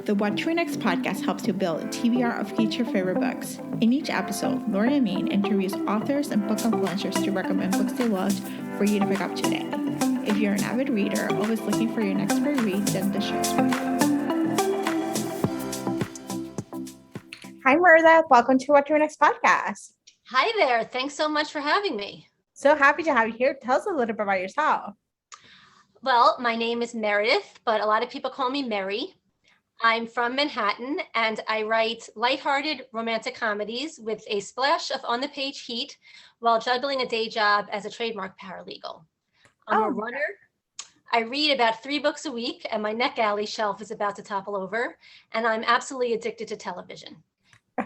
The What to Read Next podcast helps you build a TBR of future favorite books. In each episode, Lori and Maine interviews authors and book influencers to recommend books they loved for you to pick up today. If you're an avid reader, always looking for your next great read, then the show's for you. Hi, Meredith. Welcome to What to Read Next podcast. Hi there. Thanks so much for having me. So happy to have you here. Tell us a little bit about yourself. Well, my name is Meredith, but a lot of people call me Mary. I'm from Manhattan, and I write lighthearted romantic comedies with a splash of on-the-page heat while juggling a day job as a trademark paralegal. I'm a runner. I read about 3 books a week, and my NetGalley shelf is about to topple over, and I'm absolutely addicted to television.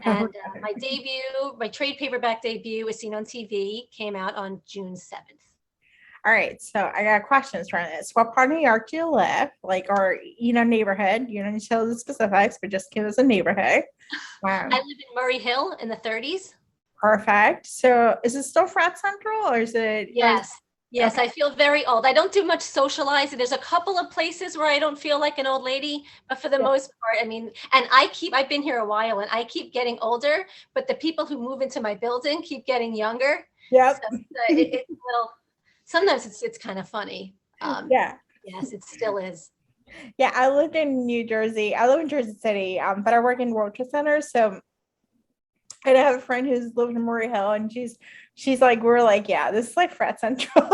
And my trade paperback debut, As Seen on TV, came out on June 7th. All right, so I got questions from this. What part of New York do you live? Or neighborhood? You don't need to tell the specifics, but just give us a neighborhood. Wow. I live in Murray Hill in the 30s. Perfect. So is it still frat central or is it? Yes. Yes, okay. I feel very old. I don't do much socializing. There's a couple of places where I don't feel like an old lady, but for the most part, I've been here a while and I keep getting older, but the people who move into my building keep getting younger. Yep. So it's a little, sometimes it's kind of funny. Yes, it still is. Yeah, I lived in New Jersey. I live in Jersey City, but I work in World Trade Center. So I have a friend who's lived in Murray Hill, and she's like, we're like, yeah, this is like frat central,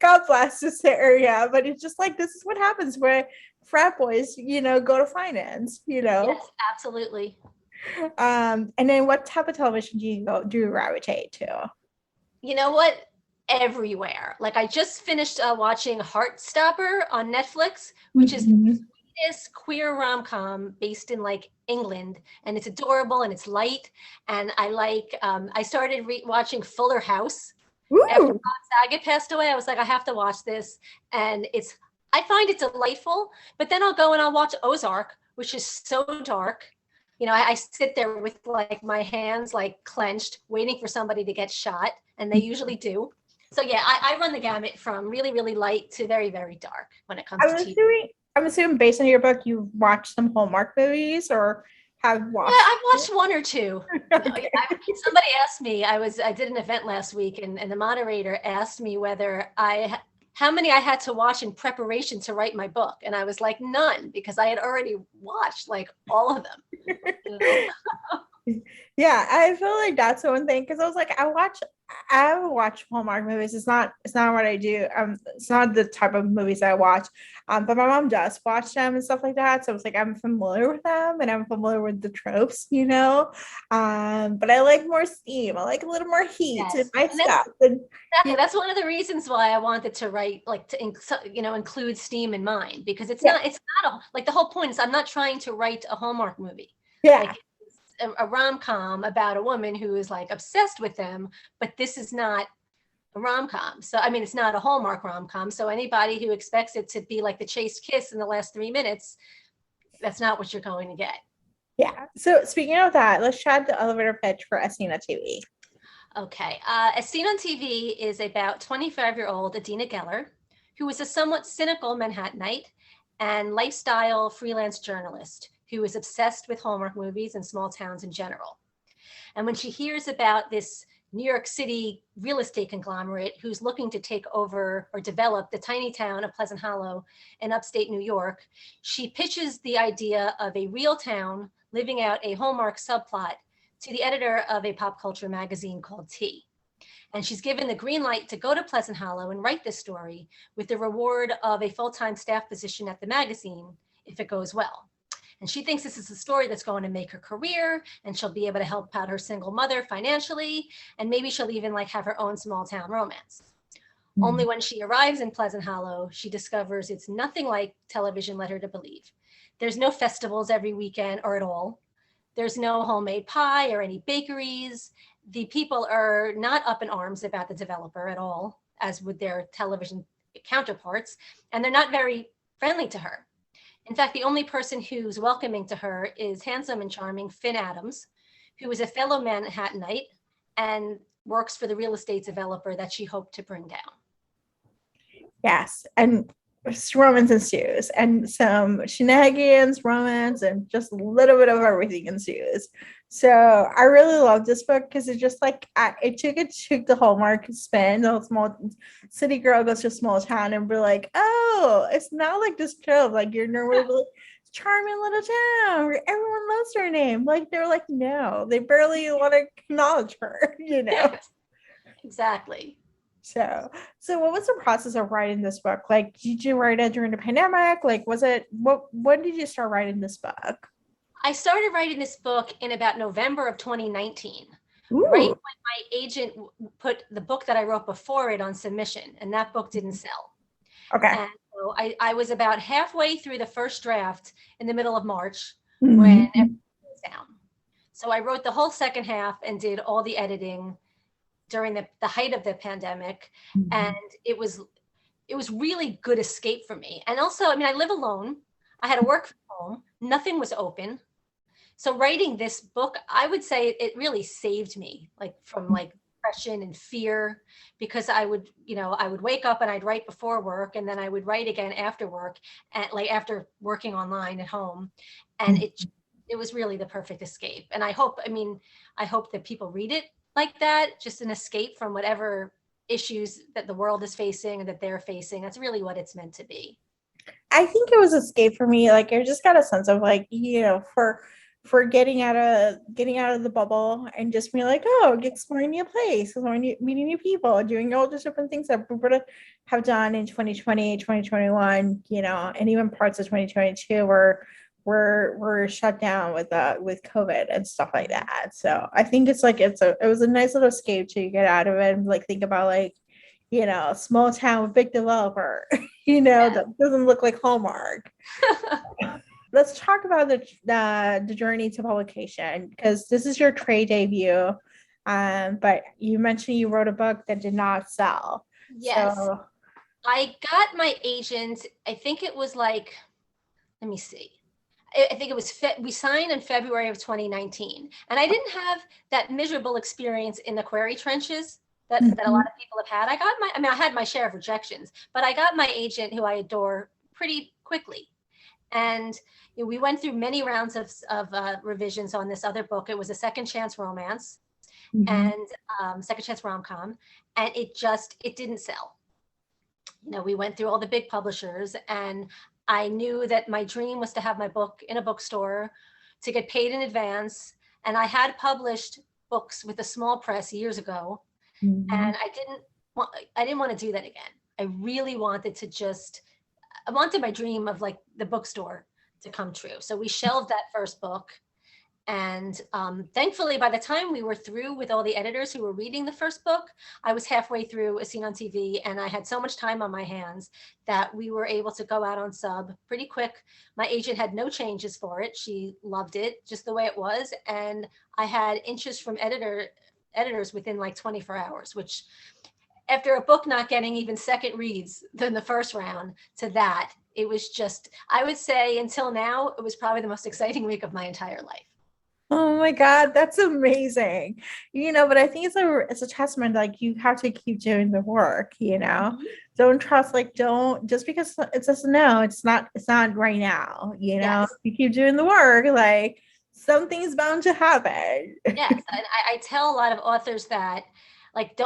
God bless this area. But it's just like, this is what happens where frat boys, go to finance, Yes, absolutely. And then what type of television do you gravitate to? You know what? Everywhere. Like I just finished watching Heartstopper on Netflix, which is the sweetest queer rom-com based in England, and it's adorable and it's light. And I started watching Fuller House. Ooh. After Bob Saget passed away. I was like, I have to watch this, and I find it delightful. But then I'll go and I'll watch Ozark, which is so dark. I sit there with my hands clenched, waiting for somebody to get shot, and they usually do. So yeah, I run the gamut from really, really light to very, very dark when it comes to TV. I'm assuming based on your book, you've watched some Hallmark movies or have watched. Yeah, I've watched 1 or 2. Okay. Somebody asked me, I did an event last week and the moderator asked me how many I had to watch in preparation to write my book. And I was like, none, because I had already watched all of them. Yeah, I feel like that's one thing, because I was like, I watch Hallmark movies. It's not what I do. It's not the type of movies I watch. But my mom does watch them and stuff like that. So it's like I'm familiar with them and I'm familiar with the tropes, But I like more steam. I like a little more heat in my stuff. Exactly. That's one of the reasons why I wanted to write, include steam in mine, because it's not the whole point is I'm not trying to write a Hallmark movie. Yeah. A rom-com about a woman who is obsessed with them, but this is not a rom-com. So it's not a Hallmark rom-com. So anybody who expects it to be like the chaste kiss in the last 3 minutes, that's not what you're going to get. Yeah. So speaking of that, let's chat the elevator pitch for As Seen on TV. Okay. As Seen on TV is about 25-year-old Adina Geller, who is a somewhat cynical Manhattanite and lifestyle freelance journalist who is obsessed with Hallmark movies and small towns in general. And when she hears about this New York City real estate conglomerate who's looking to take over or develop the tiny town of Pleasant Hollow in upstate New York, she pitches the idea of a real town living out a Hallmark subplot to the editor of a pop culture magazine called T. And she's given the green light to go to Pleasant Hollow and write this story with the reward of a full-time staff position at the magazine if it goes well. And she thinks this is a story that's going to make her career, and she'll be able to help out her single mother financially, and maybe she'll even have her own small town romance. Mm-hmm. Only when she arrives in Pleasant Hollow, she discovers it's nothing like television led her to believe. There's no festivals every weekend or at all. There's no homemade pie or any bakeries. The people are not up in arms about the developer at all, as would their television counterparts, and they're not very friendly to her. In fact, the only person who's welcoming to her is handsome and charming Finn Adams, who is a fellow Manhattanite and works for the real estate developer that she hoped to bring down. Yes. And romance ensues, and some shenanigans, romance, and just a little bit of everything ensues. So I really love this book because it's just like it took the Hallmark spin. The small city girl goes to a small town and be like, oh, it's not like this trope. Like you're normally charming little town where everyone loves her name. Like they're like, no, they barely want to acknowledge her, you know. Exactly. So what was the process of writing this book? Like, did you write it during the pandemic? Like, was it when did you start writing this book? I started writing this book in about November of 2019, right when Ooh, my agent put the book that I wrote before it on submission, and that book didn't sell. okay. And so I was about halfway through the first draft in the middle of March when Mhm. everything was down. So I wrote the whole second half and did all the editing during the height of the pandemic. And Mhm. it was really good escape for me. And also, I mean, I live alone. I had to work from home. Nothing was open. So writing this book, I would say it really saved me, like from like depression and fear, because I would, I would wake up and I'd write before work, and then I would write again after work, and like after working online at home. And it was really the perfect escape. And I hope that people read it like that, just an escape from whatever issues that the world is facing and that they're facing. That's really what it's meant to be. I think it was escape for me. Like I just got a sense of like, for getting out of the bubble and just being like, oh, exploring new place, meeting new people, doing all the different things that we would have done in 2020, 2021, and even parts of 2022 were shut down with COVID and stuff like that. So I think it's like it was a nice little escape to get out of it and like think about like, small town with big developer, Yeah. that doesn't look like Hallmark. Let's talk about the journey to publication because this is your trade debut. But you mentioned you wrote a book that did not sell. Yes. So I got my agent, I think it was like, let me see. I think it was, we signed in February of 2019. And I didn't have that miserable experience in the query trenches that a lot mhm, of people have had. I had my share of rejections, but I got my agent, who I adore, pretty quickly. And we went through many rounds of revisions on this other book. It was a second chance romance mhm, and second chance rom-com. And it didn't sell. We went through all the big publishers, and I knew that my dream was to have my book in a bookstore, to get paid in advance. And I had published books with a small press years ago, mhm. and I didn't want to do that again. I really wanted I wanted my dream of like the bookstore to come true. So we shelved that first book. And thankfully, by the time we were through with all the editors who were reading the first book, I was halfway through A Scene on TV, and I had so much time on my hands that we were able to go out on sub pretty quick. My agent had no changes for it. She loved it just the way it was. And I had interest from editors within like 24 hours, which after a book not getting even second reads than the first round to that, it was just, I would say until now, it was probably the most exciting week of my entire life. Oh my God, that's amazing. But I think it's a testament, like you have to keep doing the work. Mhm. Don't trust, like don't just because it says no, it's not right now. Yes. You keep doing the work, like something's bound to happen. Yes, and I tell a lot of authors that, like,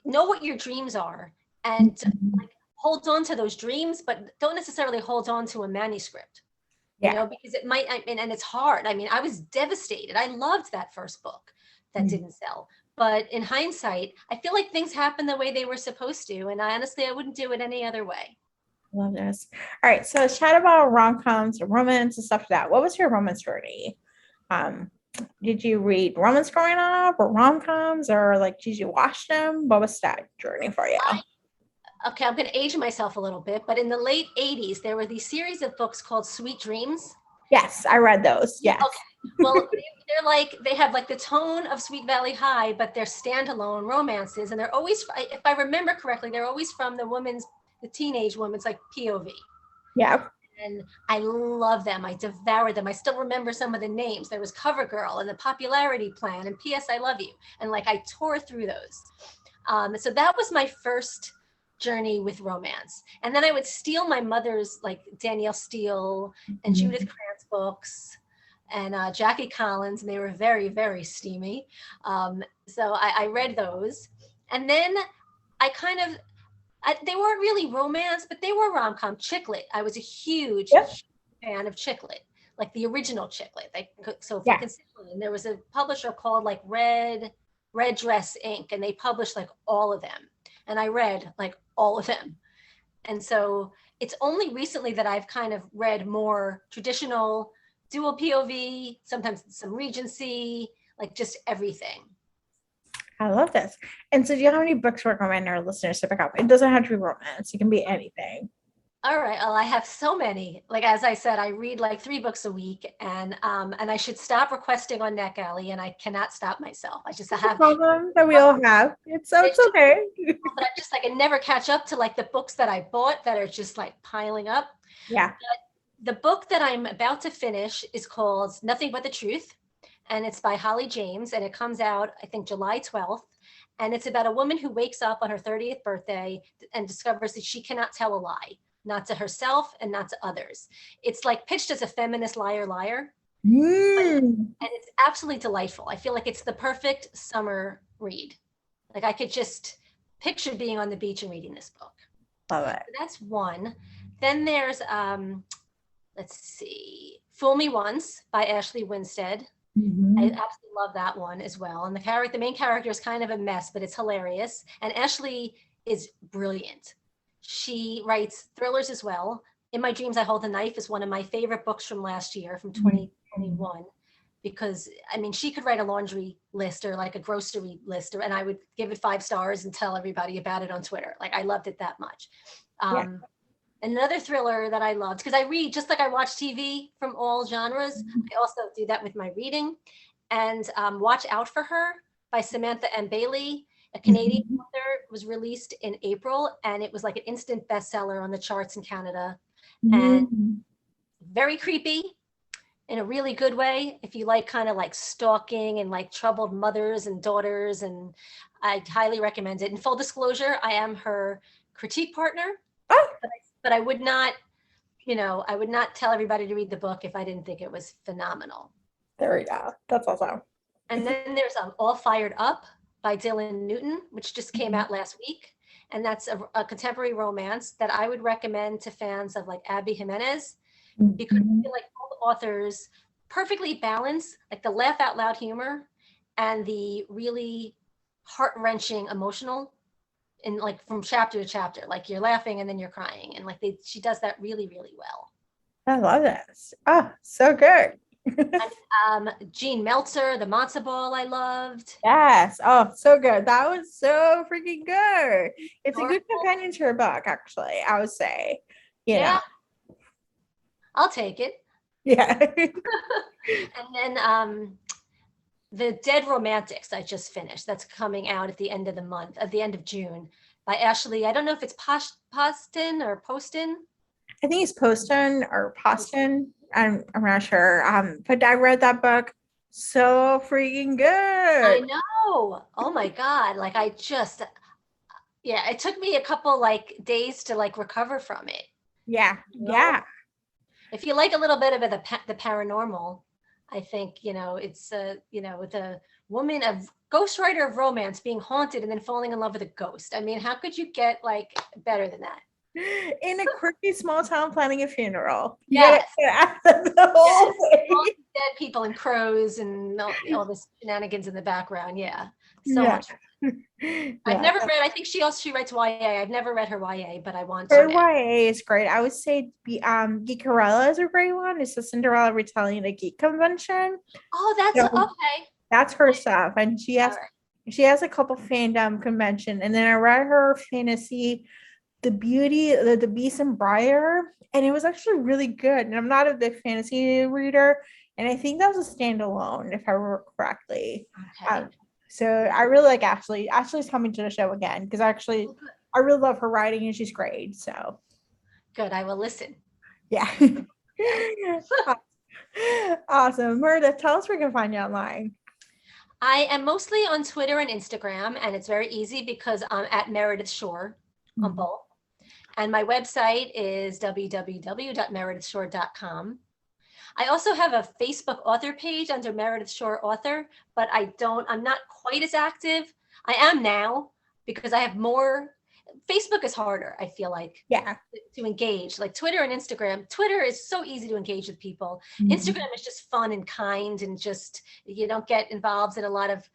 know what your dreams are, and like hold on to those dreams, but don't necessarily hold on to a manuscript, Yeah. because it might, and it's hard. I mean, I was devastated. I loved that first book that Mm, didn't sell. But in hindsight, I feel like things happened the way they were supposed to. And I wouldn't do it any other way. love this. All right, so let's chat about rom-coms, romance, and stuff like that. What was your romance journey? Um, did you read romance growing up or rom-coms or like did you watch them? What was that journey for you? Okay, I'm going to age myself a little bit, but in the late 80s, there were these series of books called Sweet Dreams. Yes, I read those. Yeah, Yes. okay. Well, they're like, they have like the tone of Sweet Valley High, but they're standalone romances. And they're always, if I remember correctly, they're always from the teenage woman's like POV. Yeah. And I love them. I devoured them. I still remember some of the names. There was CoverGirl and The Popularity Plan and P.S. I Love You. And like I tore through those. So that was my first journey with romance. And then I would steal my mother's like Danielle Steele and Judith Krantz books and Jackie Collins, and they were very, very steamy. So I read those. And then they weren't really romance, but they were rom-com. Chick lit. I was a huge fan of chick lit, like the original chick lit. And there was a publisher called like Red Dress Inc. and they published like all of them. And I read like all of them. And so it's only recently that I've kind of read more traditional dual POV, sometimes some Regency, like just everything. I love this. And so do you have any books to recommend our listeners to pick up? It doesn't have to be romance. It can be anything. All right. Well, I have so many. Like, as I said, I read like 3 books a week and I should stop requesting on NetGalley and I cannot stop myself. I just have problem that we all have. It's okay. But I just like, I never catch up to like the books that I bought that are just like piling up. Yeah. But the book that I'm about to finish is called Nothing But the Truth. And it's by Holly James. And it comes out, I think, July 12th. And it's about a woman who wakes up on her 30th birthday and discovers that she cannot tell a lie. Not to herself and not to others. It's like pitched as a feminist liar. And it's absolutely delightful. I feel like it's the perfect summer read. Like I could just picture being on the beach and reading this book. Love it. So that's one. Then there's, let's see, Fool Me Once by Ashley Winstead. I absolutely love that one as well. And the main character is kind of a mess, but it's hilarious. And Ashley is brilliant. She writes thrillers as well. In My Dreams, I Hold the Knife is one of my favorite books from last year, from 2021, because I mean, she could write a laundry list or like a grocery list, and I would give it 5 stars and tell everybody about it on Twitter. Like I loved it that much. Another thriller that I loved, because I read just like I watch TV from all genres. I also do that with my reading. And Watch Out for Her by Samantha M. Bailey, a Canadian author, was released in April, and it was like an instant bestseller on the charts in Canada. And very creepy in a really good way. If you like kind of like stalking and like troubled mothers and daughters, and I highly recommend it. In full disclosure, I am her critique partner, but I would not, I would not tell everybody to read the book if I didn't think it was phenomenal. There we go. That's awesome. And then there's All Fired Up by Dylan Newton, which just came out last week. And that's a contemporary romance that I would recommend to fans of like Abby Jimenez, because I feel like all the authors perfectly balance like the laugh out loud humor and the really heart-wrenching emotional, and like from chapter to chapter, like you're laughing and then you're crying. And like she does that really, really well. I love this. Oh, so good. And Jean Meltzer, The Matzo Ball, I loved. Yes. Oh, so good. That was so freaking good. It's a good companion to her book, actually, I would say. You know. I'll take it. Yeah. And then The Dead Romantics I just finished. That's coming out at the end of the month, at the end of June, by Ashley. I don't know if it's Poston or Poston. I think it's Poston or Poston. I'm not sure. But I read that book. So freaking good. I know. Oh my God. Like it took me a couple like days to like recover from it. Yeah. Yeah. If you like a little bit of the paranormal, I think, it's, with a woman, a ghostwriter of romance being haunted and then falling in love with a ghost. I mean, how could you get like better than that? In a quirky small town planning a funeral. Yes. The whole thing. All these dead people and crows and all this shenanigans in the background. Yeah. So much. I've never read, I think she writes YA. I've never read her YA, but I want to. Her YA is great. I would say Geekarella is a great one. It's a Cinderella retelling at a geek convention. Oh, that's okay. That's her stuff. And she has a couple fandom convention. And then I read her fantasy, The Beast and Briar, and it was actually really good. And I'm not a big fantasy reader, and I think that was a standalone, if I remember correctly. Okay. So I really like Ashley. Ashley's coming to the show again because I really love her writing and she's great. So good. I will listen. Yeah. Awesome. Meredith, tell us where we can find you online. I am mostly on Twitter and Instagram, and it's very easy because I'm at Meredith Schorr. on both. And my website is www.meredithschorr.com. I also have a Facebook author page under Meredith Schorr Author, but I'm not quite as active. I am now because I have more. Facebook is harder, I feel like. Yeah. To engage, like Twitter and Instagram. Twitter is so easy to engage with people. Instagram is just fun and kind, and just, you don't get involved in a lot of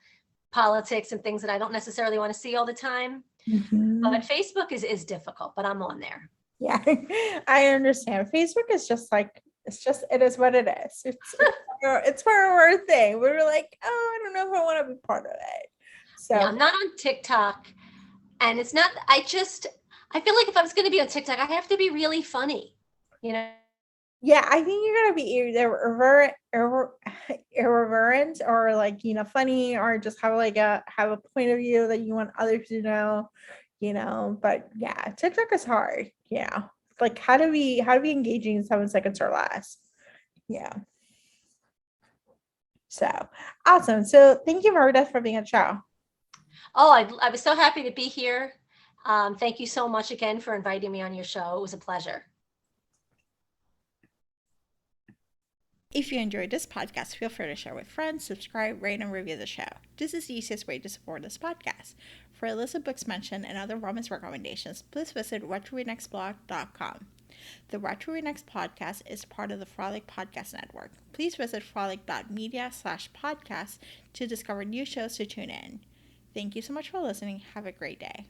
politics and things that I don't necessarily want to see all the time. But Facebook is difficult, but I'm on there. Yeah, I understand. Facebook is just like, it is what it is. It's for our thing. We were like, oh, I don't know if I want to be part of it. So yeah, I'm not on TikTok, and it's not. I feel like if I was going to be on TikTok, I have to be really funny, you know. Yeah, I think you're gonna be either irreverent or, like, funny, or just have a point of view that you want others to know, But yeah, TikTok is hard. Yeah, like how do we engaging in 7 seconds or less? Yeah. So awesome. So thank you, Meredith, for being on the show. Oh, I was so happy to be here. Thank you so much again for inviting me on your show. It was a pleasure. If you enjoyed this podcast, feel free to share with friends, subscribe, rate, and review the show. This is the easiest way to support this podcast. For a list of books mentioned and other romance recommendations, please visit whattoreadnextblog.com. The What to Read Next podcast is part of the Frolic Podcast Network. Please visit frolic.media/podcast to discover new shows to tune in. Thank you so much for listening. Have a great day.